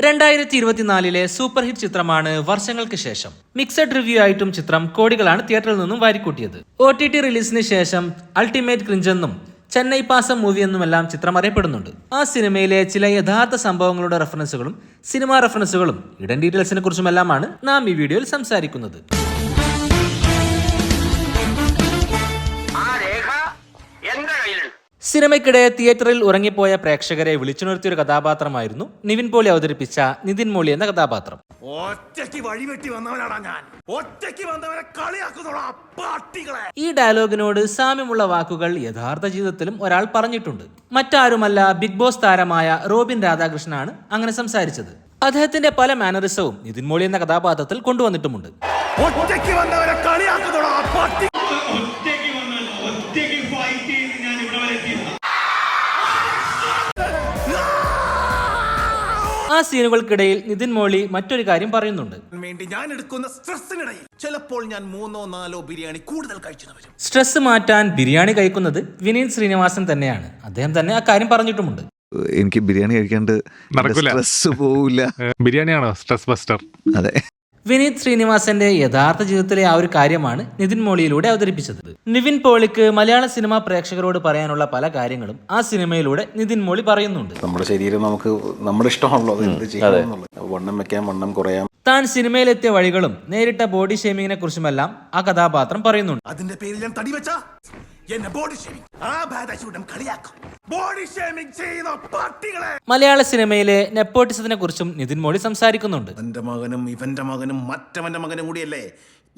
2024 super hit ചിത്രമാണ് വർഷങ്ങൾക്ക് ശേഷം. മിക്സഡ് റിവ്യൂ ആയിട്ടും ചിത്രം കോടികളാണ് തിയേറ്ററിൽ നിന്നും വാരിക്കൂട്ടിയത്. OTT റിലീസിന് ശേഷം അൾട്ടിമേറ്റ് ക്രിഞ്ച് എന്നും ചെന്നൈ പാസം മൂവി എന്നുമെല്ലാം ചിത്രം അറിയപ്പെടുന്നുണ്ട്. ആ സിനിമയിലെ ചില യഥാർത്ഥ സംഭവങ്ങളുടെ റെഫറൻസുകളും സിനിമാ റെഫറൻസുകളും ഇടൻ ഡീറ്റെയിൽസിനെ കുറിച്ചുമെല്ലാമാണ് നാം ഈ വീഡിയോയിൽ സംസാരിക്കുന്നത്. സിനിമയ്ക്കിടെ തിയേറ്ററിൽ ഉറങ്ങിപ്പോയ പ്രേക്ഷകരെ വിളിച്ചുണർത്തിയൊരു കഥാപാത്രമായിരുന്നു നിവിൻ പോളി അവതരിപ്പിച്ച നിതിൻ മോളി എന്ന കഥാപാത്രം. ഈ ഡയലോഗിനോട് സാമ്യമുള്ള വാക്കുകൾ യഥാർത്ഥ ജീവിതത്തിലും ഒരാൾ പറഞ്ഞിട്ടുണ്ട്. മറ്റാരുമല്ല, ബിഗ് ബോസ് താരമായ റോബിൻ രാധാകൃഷ്ണനാണ് അങ്ങനെ സംസാരിച്ചത്. അദ്ദേഹത്തിന്റെ പല മാനറിസവും നിതിൻ മോളി എന്ന കഥാപാത്രത്തിൽ കൊണ്ടുവന്നിട്ടുമുണ്ട്. ആ സീനുകൾക്കിടയിൽ നിതിൻ മോളി മറ്റൊരു കാര്യം പറയുന്നുണ്ട്. ഞാൻ എടുക്കുന്ന സ്ട്രെസ്സിനിടയിൽ ചിലപ്പോൾ ഞാൻ 3-4 ബിരിയാണി കൂടുതൽ കഴിച്ചു വരും. സ്ട്രെസ് മാറ്റാൻ ബിരിയാണി കഴിക്കുന്നത് വിനീത് ശ്രീനിവാസൻ തന്നെയാണ്. അദ്ദേഹം തന്നെ ആ കാര്യം പറഞ്ഞിട്ടുമുണ്ട്. എനിക്ക് ബിരിയാണി കഴിക്കാണ്ട് സ്ട്രെസ് പോവില്ല. ബിരിയാണിയാണോ സ്ട്രെസ് ബസ്റ്റർ? അതെ. വിനീത് ശ്രീനിവാസന്റെ യഥാർത്ഥ ജീവിതത്തിലെ ആ ഒരു കാര്യമാണ് നിതിൻ മോളിയിലൂടെ അവതരിപ്പിച്ചത്. നിവിൻ പോളിക്ക് മലയാള സിനിമാ പ്രേക്ഷകരോട് പറയാനുള്ള പല കാര്യങ്ങളും ആ സിനിമയിലൂടെ നിതിൻ മോളി പറയുന്നുണ്ട്. നമ്മുടെ ശരീരം നമുക്ക് നമ്മുടെ ഇഷ്ടമാണല്ലോ, വണ്ണം വെക്കാം, വണ്ണം കുറയാം. താൻ സിനിമയിലെത്തിയ വഴികളും നേരിട്ട ബോഡി ഷേമിങ്ങിനെ കുറിച്ചുമെല്ലാം ആ കഥാപാത്രം പറയുന്നുണ്ട്. അതിന്റെ പേരിൽ ഞാൻ തടി വെച്ച എന്നെ ബോഡി ഷേമിംഗ് കളിയാക്കും. ബോഡി ഷേമിംഗ് ചെയ്യുന്ന പാർട്ടികളെ. മലയാള സിനിമയിലെ നെപ്പോട്ടിസത്തിനെ കുറിച്ചും നിതിൻ മോളി സംസാരിക്കുന്നുണ്ട്. എന്റെ മകനും ഇവന്റെ മകനും മറ്റവന്റെ മകനും കൂടിയല്ലേ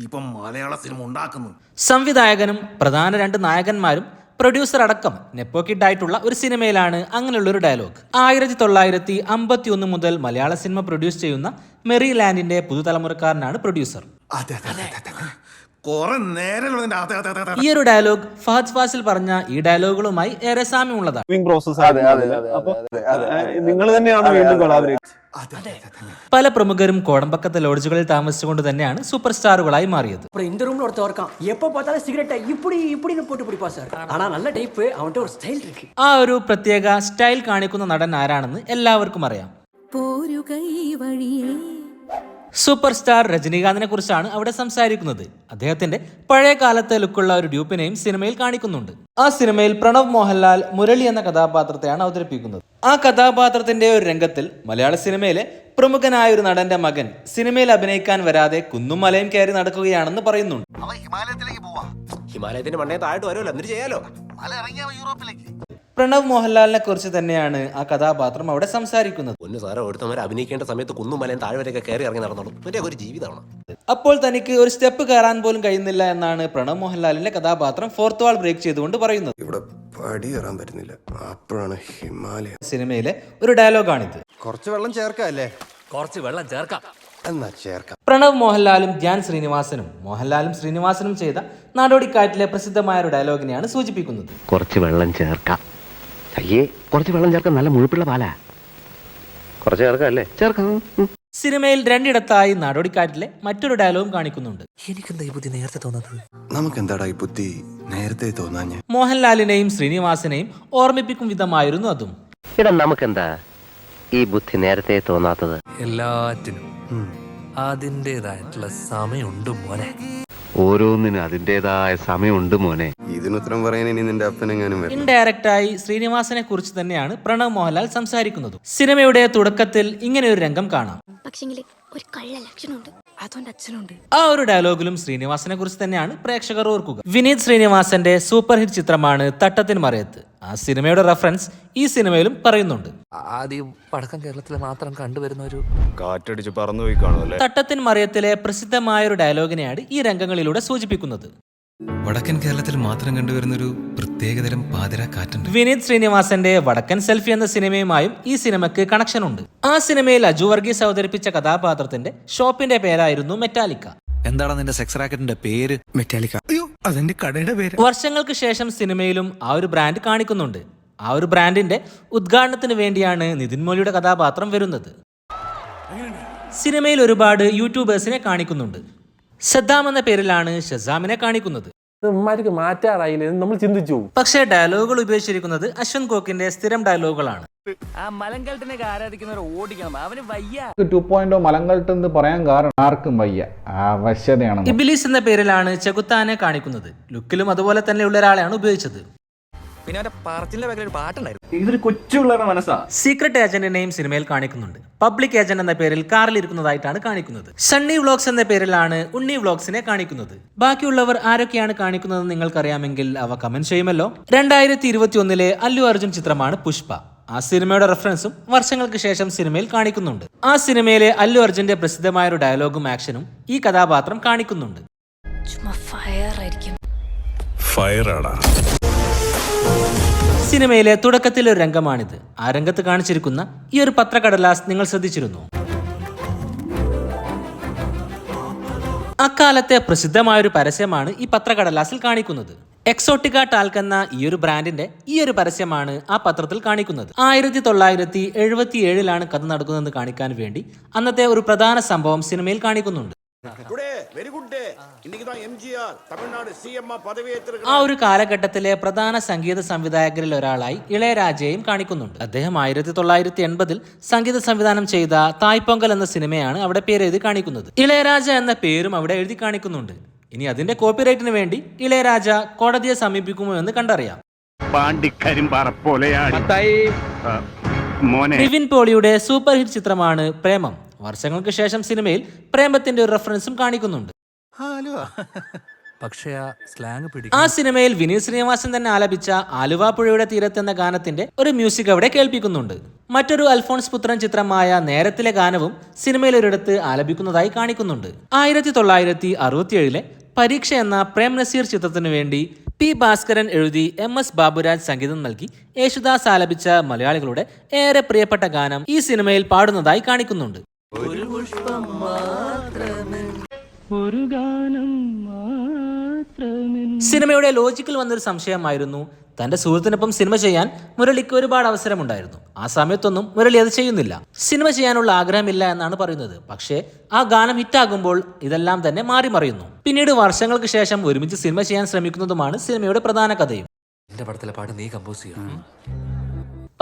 ഇപ്പം മലയാള സിനിമ ഉണ്ടാക്കുന്നു. സംവിധായകനും പ്രധാന 2 നായകന്മാരും പ്രൊഡ്യൂസർ അടക്കം നെപ്പോ കിഡ് ആയിട്ടുള്ള ഒരു സിനിമയിലാണ് അങ്ങനെയുള്ള ഒരു ഡയലോഗ്. 1951 മുതൽ മലയാള സിനിമ പ്രൊഡ്യൂസ് ചെയ്യുന്ന മെറി ലാൻഡിന്റെ പുതുതലമുറക്കാരനാണ് പ്രൊഡ്യൂസർ. ഈ ഒരു ഡയലോഗ് ഫഹദ് ഫാസിൽ പറഞ്ഞ ഈ ഡയലോഗുകളുമായി ഏറെ സാമ്യമുള്ളതാണ്. പല പ്രമുഖരും കോടമ്പക്കത്തെ ലോഡ്ജുകളിൽ താമസിച്ചുകൊണ്ട് തന്നെയാണ് സൂപ്പർ സ്റ്റാറുകളായി മാറിയത്. ആ ഒരു പ്രത്യേക സ്റ്റൈൽ കാണിക്കുന്ന നടൻ ആരാണെന്ന് എല്ലാവർക്കും അറിയാം. സൂപ്പർ സ്റ്റാർ രജനീകാന്തിനെ കുറിച്ചാണ് അവിടെ സംസാരിക്കുന്നത്. അദ്ദേഹത്തിന്റെ പഴയ കാലത്തെ ലുക്കുള്ള ഒരു ഡ്യൂപ്പിനെയും സിനിമയിൽ കാണിക്കുന്നുണ്ട്. ആ സിനിമയിൽ പ്രണവ് മോഹൻലാൽ മുരളി എന്ന കഥാപാത്രത്തെയാണ് അവതരിപ്പിക്കുന്നത്. ആ കഥാപാത്രത്തിന്റെ ഒരു രംഗത്തിൽ മലയാള സിനിമയിലെ പ്രമുഖനായ ഒരു നടന്റെ മകൻ സിനിമയിൽ അഭിനയിക്കാൻ വരാതെ കുന്നും മലയും കയറി നടക്കുകയാണെന്ന് പറയുന്നുണ്ട്. ഹിമാലയത്തിന്റെ മണ്ണേ താഴോട്ട് വരുമല്ലോ, എന്നിട്ട് ചെയ്യാലോ. പ്രണവ് മോഹൻലാലിനെ കുറിച്ച് തന്നെയാണ് ആ കഥാപാത്രം അവിടെ സംസാരിക്കുന്നത്. അഭിനയിക്കേണ്ട സമയത്ത് കുന്നും മലയും താഴെയൊക്കെ കയറി ഇറങ്ങി നടന്നോളൂ, ഒരു ജീവിതമാണ്. അപ്പോൾ തനിക്ക് ഒരു സ്റ്റെപ്പ് കയറാൻ പോലും കഴിയുന്നില്ല എന്നാണ് പ്രണവ് മോഹൻലാലിന്റെ കഥാപാത്രം ഫോർത്ത് വാൾ ബ്രേക്ക് ചെയ്തുകൊണ്ട് പറയുന്നത്. ഇവിടെ പടി കയറാൻ പറ്റുന്നില്ല, അപ്പോഴാണ് ഹിമാലയം. സിനിമയിലെ ഒരു ഡയലോഗാണിത്. കുറച്ച് വെള്ളം ചേർക്കല്ലേ? കുറച്ച് വെള്ളം ചേർക്കാം. എന്നാ ചേർക്കാം. പ്രണവ് മോഹൻലാലും ധ്യാൻ ശ്രീനിവാസനും മോഹൻലാലും ശ്രീനിവാസനും ചെയ്ത നാടോടിക്കാറ്റിലെ പ്രസിദ്ധമായ ഒരു ഡയലോഗിനെയാണ് സൂചിപ്പിക്കുന്നത്. കുറച്ച് വെള്ളം ചേർക്കാം. അയ്യേ, കുറച്ച് വെള്ളം ചേർക്കാൻ നല്ല മുഴുപ്പുള്ള പാലാ. കുറച്ച് ചേർക്കാം അല്ലേ? ചേർക്കാം. സിനിമയിൽ 2 ഇടത്തായി നാടോടിക്കാറ്റിലെ മറ്റൊരു ഡയലോഗും കാണിക്കുന്നുണ്ട്. എനിക്കെന്താ ഈ ബുദ്ധി നേരത്തെ തോന്നുന്നത്? നമുക്കെന്താടാ ഈ ബുദ്ധി നേരത്തെ തോന്നാഞ്ഞ? മോഹൻലാലിനെയും ശ്രീനിവാസനെയും ഓർമ്മിപ്പിക്കും വിധമായിരുന്നു അതും. ഇടാ, നമുക്കെന്താ ഈ ബുദ്ധി നേരത്തെ തോന്നാത്തത്? എല്ലാറ്റിനും അതിൻ്റെതായിട്ടുള്ള സമയമുണ്ട് മോനെ. ഓരോന്നിനും അതിൻ്റെതായ സമയമുണ്ട് മോനെ. ഇതിനുത്തരം പറയാൻ ഇനി നിന്റെ അപ്പനെങ്ങാനും വരും. ഇൻഡയറക്റ്റായി ശ്രീനിവാസനെ കുറിച്ച് തന്നെയാണ് പ്രണവ് മോഹൻലാൽ സംസാരിക്കുന്നത്. സിനിമയുടെ തുടക്കത്തിൽ ഇങ്ങനെ ഒരു രംഗം കാണാം. ആ ഒരു ഡയലോഗിലും ശ്രീനിവാസനെ കുറിച്ച് തന്നെയാണ് പ്രേക്ഷകർ ഓർക്കുക. വിനീത് ശ്രീനിവാസന്റെ സൂപ്പർ ഹിറ്റ് ചിത്രമാണ് തട്ടത്തിൻ മറയത്ത്. ആ സിനിമയുടെ റെഫറൻസ് ഈ സിനിമയിലും പറയുന്നുണ്ട്. ആദ്യം പടക്കം കേരളത്തിൽ മാത്രം കണ്ടുവരുന്ന ഒരു കാറ്റടിച്ച് പറന്നു പോയി കാണുമല്ലേ. തട്ടത്തിൻ മറയത്തിലെ പ്രസിദ്ധമായ ഒരു ഡയലോഗിനെയാണ് ഈ രംഗങ്ങളിലൂടെ സൂചിപ്പിക്കുന്നത്. വടക്കൻ കേരളത്തിൽ മാത്രം കണ്ടുവരുന്ന ഒരു പ്രത്യേകതരം പാതിര കാറ്റുണ്ട്. വിനീത് ശ്രീനിവാസന്റെ വടക്കൻ സെൽഫി എന്ന സിനിമയുമായും ഈ സിനിമയ്ക്ക് കണക്ഷൻ ഉണ്ട്. ആ സിനിമയിൽ അജു വർഗീസ് അവതരിപ്പിച്ച കഥാപാത്രത്തിന്റെ ഷോപ്പിന്റെ പേരായിരുന്നു മെറ്റാലിക്ക. എന്താണ് നിന്റെ സെക്സ് റാക്കറ്റിന്റെ പേര്? മെറ്റാലിക്ക. അയ്യോ, അതെന്റെ കടയുടെ പേര്. വർഷങ്ങൾക്ക് ശേഷം സിനിമയിലും ആ ഒരു ബ്രാൻഡ് കാണിക്കുന്നുണ്ട്. ആ ഒരു ബ്രാൻഡിന്റെ ഉദ്ഘാടനത്തിന് വേണ്ടിയാണ് നിതിൻ മോളിയുടെ കഥാപാത്രം വരുന്നത്. സിനിമയിൽ ഒരുപാട് യൂട്യൂബേഴ്സിനെ കാണിക്കുന്നുണ്ട്. സദ്ദാം എന്ന പേരിലാണ് ഷസാമിനെ കാണിക്കുന്നത്. ഇവന്മാർക്ക് മാറ്റാറായില്ലേ നമ്മൾ ചിന്തിച്ചു പോകും. പക്ഷേ ഡയലോഗുകൾ ഉപയോഗിച്ചിരിക്കുന്നത് അശ്വന്ത് കോക്കിന്റെ സ്ഥിരം ഡയലോഗുകളാണ്. ആ മലങ്കൾട്ടിനെ ആരാധിക്കുന്നവർ ഓടിക്കണം, അവന് വയ്യ. 2.0 മലങ്കൾട്ട് എന്ന് പറയാൻ കാരണം ആർക്കും വയ്യ, ആവശ്യതയാണ്. ഇബിലിസ് എന്ന പേരിലാണ് ചെകുത്താനെ കാണിക്കുന്നത്. ലുക്കിലും അതുപോലെ തന്നെയുള്ള ഒരാളെയാണ് ഉപയോഗിച്ചത്. പിന്നെ അവന്റെ പറച്ചിലിന്റെ ബാക്കിൽ ഒരു പാട്ടുണ്ടായിരുന്നു. ഇതൊരു കൊച്ചുപിള്ളേരുടെ മനസ്സാ. സീക്രട്ട് ഏജന്റിനെയും സിനിമയിൽ കാണിക്കുന്നുണ്ട്. പബ്ലിക് ഏജന്റ് എന്ന പേരിൽ കാറിൽ ഇരിക്കുന്നതായിട്ടാണ് കാണിക്കുന്നത്. സണ്ണി വ്ളോഗ്സ് എന്ന പേരിലാണ് ഉണ്ണി വ്ളോഗ്സിനെ കാണിക്കുന്നത്. ബാക്കിയുള്ളവർ ആരൊക്കെയാണ് കാണിക്കുന്നത് നിങ്ങൾക്കറിയാമെങ്കിൽ അവ കമന്റ് ചെയ്യുമല്ലോ. 2021 അല്ലു അർജുൻ ചിത്രമാണ് പുഷ്പ. ആ സിനിമയുടെ റെഫറൻസും വർഷങ്ങൾക്ക് ശേഷം സിനിമയിൽ കാണിക്കുന്നുണ്ട്. ആ സിനിമയിലെ അല്ലു അർജുന്റെ പ്രസിദ്ധമായ ഒരു ഡയലോഗും ആക്ഷനും ഈ കഥാപാത്രം കാണിക്കുന്നുണ്ട്. സിനിമയിലെ തുടക്കത്തിലെ ഒരു രംഗമാണിത്. ആ രംഗത്ത് കാണിച്ചിരിക്കുന്ന ഈ ഒരു പത്രക്കടലാസ് നിങ്ങൾ ശ്രദ്ധിച്ചിരുന്നു? അക്കാലത്തെ പ്രസിദ്ധമായൊരു പരസ്യമാണ് ഈ പത്രക്കടലാസിൽ കാണിക്കുന്നത്. എക്സോട്ടിക്ക ടാൽക്ക് എന്ന ഈ ഒരു ബ്രാൻഡിന്റെ ഈ ഒരു പരസ്യമാണ് ആ പത്രത്തിൽ കാണിക്കുന്നത്. 1977 കഥ നടക്കുന്നതെന്ന് കാണിക്കാൻ വേണ്ടി അന്നത്തെ ഒരു പ്രധാന സംഭവം സിനിമയിൽ കാണിക്കുന്നുണ്ട്. ആ ഒരു കാലഘട്ടത്തിലെ പ്രധാന സംഗീത സംവിധായകരിൽ ഒരാളായി ഇളയരാജയെയും കാണിക്കുന്നുണ്ട്. അദ്ദേഹം 1980 സംഗീത സംവിധാനം ചെയ്ത തായ്പൊങ്കൽ എന്ന സിനിമയാണ് അവിടെ പേരെഴുതി കാണിക്കുന്നത്. ഇളയരാജ എന്ന പേരും അവിടെ എഴുതി കാണിക്കുന്നുണ്ട്. ഇനി അതിന്റെ കോപ്പിറൈറ്റിന് വേണ്ടി ഇളയരാജ കോടതിയെ സമീപിക്കുമോ എന്ന് കണ്ടറിയാം. നിവിൻ പോളിയുടെ സൂപ്പർ ഹിറ്റ് ചിത്രമാണ് പ്രേമം. വർഷങ്ങൾക്ക് ശേഷം സിനിമയിൽ പ്രേമത്തിന്റെ ഒരു റെഫറൻസും കാണിക്കുന്നുണ്ട്. പക്ഷേ ആ സ്ലാങ് ആ സിനിമയിൽ വിനീത് ശ്രീനിവാസൻ തന്നെ ആലപിച്ച ആലുവ പുഴയുടെ തീരത്ത് എന്ന ഗാനത്തിന്റെ ഒരു മ്യൂസിക് അവിടെ കേൾപ്പിക്കുന്നുണ്ട്. മറ്റൊരു അൽഫോൺസ് പുത്രൻ ചിത്രമായ നേരത്തിലെ ഗാനവും സിനിമയിൽ ഒരിടത്ത് ആലപിക്കുന്നതായി കാണിക്കുന്നുണ്ട്. 1967 പരീക്ഷ എന്ന പ്രേം നസീർ ചിത്രത്തിനു വേണ്ടി പി ഭാസ്കരൻ എഴുതി MS ബാബുരാജ് സംഗീതം നൽകി യേശുദാസ് ആലപിച്ച മലയാളികളുടെ ഏറെ പ്രിയപ്പെട്ട ഗാനം ഈ സിനിമയിൽ പാടുന്നതായി കാണിക്കുന്നുണ്ട്. സിനിമയുടെ ലോജിക്കിൽ വന്നൊരു സംശയമായിരുന്നു. തന്റെ സുഹൃത്തിനൊപ്പം സിനിമ ചെയ്യാൻ മുരളിക്ക് ഒരുപാട് അവസരമുണ്ടായിരുന്നു. ആ സമയത്തൊന്നും മുരളി അത് ചെയ്യുന്നില്ല. സിനിമ ചെയ്യാനുള്ള ആഗ്രഹമില്ല എന്നാണ് പറയുന്നത്. പക്ഷേ ആ ഗാനം ഹിറ്റാകുമ്പോൾ ഇതെല്ലാം തന്നെ മാറി മറിയുന്നു. പിന്നീട് വർഷങ്ങൾക്ക് ശേഷം ഒരുമിച്ച് സിനിമ ചെയ്യാൻ ശ്രമിക്കുന്നതുമാണ് സിനിമയുടെ പ്രധാന കഥയും. എന്റെ പടത്തിലെ പാട്ട് നീ കമ്പോസ് ചെയ്യണം.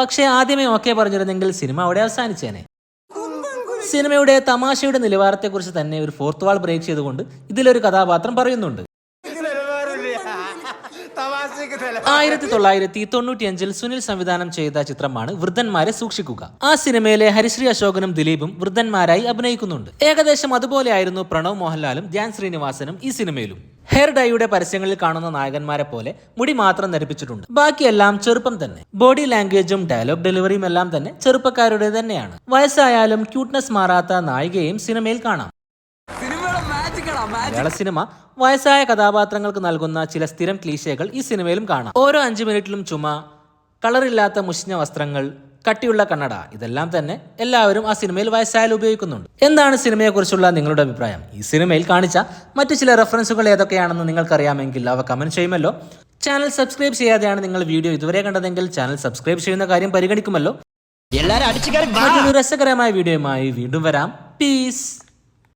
പക്ഷേ ആദ്യമേ ഓക്കെ പറഞ്ഞിരുന്നെങ്കിൽ സിനിമ അവിടെ അവസാനിച്ചേനെ. സിനിമയുടെ തമാശയുടെ നിലവാരത്തെക്കുറിച്ച് തന്നെ ഒരു ഫോർത്ത് വാൾ ബ്രേക്ക് ചെയ്തുകൊണ്ട് ഇതിലൊരു കഥാപാത്രം പറയുന്നുണ്ട്. 1995 സുനിൽ സംവിധാനം ചെയ്ത ചിത്രമാണ് വൃദ്ധന്മാരെ സൂക്ഷിക്കുക. ആ സിനിമയിലെ ഹരിശ്രീ അശോകനും ദിലീപും വൃദ്ധന്മാരായി അഭിനയിക്കുന്നുണ്ട്. ഏകദേശം അതുപോലെയായിരുന്നു പ്രണവ് മോഹൻലാലും ധ്യാൻ ശ്രീനിവാസനും ഈ സിനിമയിലും. ഹെയർ ഡൈയുടെ പരസ്യങ്ങളിൽ കാണുന്ന നായകന്മാരെ പോലെ മുടി മാത്രം ധരിപ്പിച്ചിട്ടുണ്ട്. ബാക്കിയെല്ലാം ചെറുപ്പം തന്നെ. ബോഡി ലാംഗ്വേജും ഡയലോഗ് ഡെലിവറിയും എല്ലാം തന്നെ ചെറുപ്പക്കാരുടെ തന്നെയാണ്. വയസ്സായാലും ക്യൂട്ട്നെസ് മാറാത്ത നായികയും സിനിമയിൽ കാണാം. മലയാള സിനിമ വയസ്സായ കഥാപാത്രങ്ങൾക്ക് നൽകുന്ന ചില സ്ഥിരം ക്ലീശകൾ ഈ സിനിമയിലും കാണാം. ഓരോ 5 മിനിറ്റിലും ചുമ, കളറില്ലാത്ത മുഷിഞ്ഞ വസ്ത്രങ്ങൾ, കട്ടിയുള്ള കണ്ണട, ഇതെല്ലാം തന്നെ എല്ലാവരും ആ സിനിമയിൽ വയസ്സായാലും ഉപയോഗിക്കുന്നുണ്ട്. എന്താണ് സിനിമയെക്കുറിച്ചുള്ള നിങ്ങളുടെ അഭിപ്രായം? ഈ സിനിമയിൽ കാണിച്ച മറ്റു ചില റെഫറൻസുകൾ ഏതൊക്കെയാണെന്ന് നിങ്ങൾക്കറിയാമെങ്കിൽ അവ കമന്റ് ചെയ്യുമല്ലോ. ചാനൽ സബ്സ്ക്രൈബ് ചെയ്യാതെയാണ് നിങ്ങൾ വീഡിയോ ഇതുവരെ കണ്ടതെങ്കിൽ ചാനൽ സബ്സ്ക്രൈബ് ചെയ്യുന്ന കാര്യം പരിഗണിക്കുമല്ലോ. മറ്റൊരു രസകരമായ വീഡിയോയുമായി വീണ്ടും വരാം. പീസ്.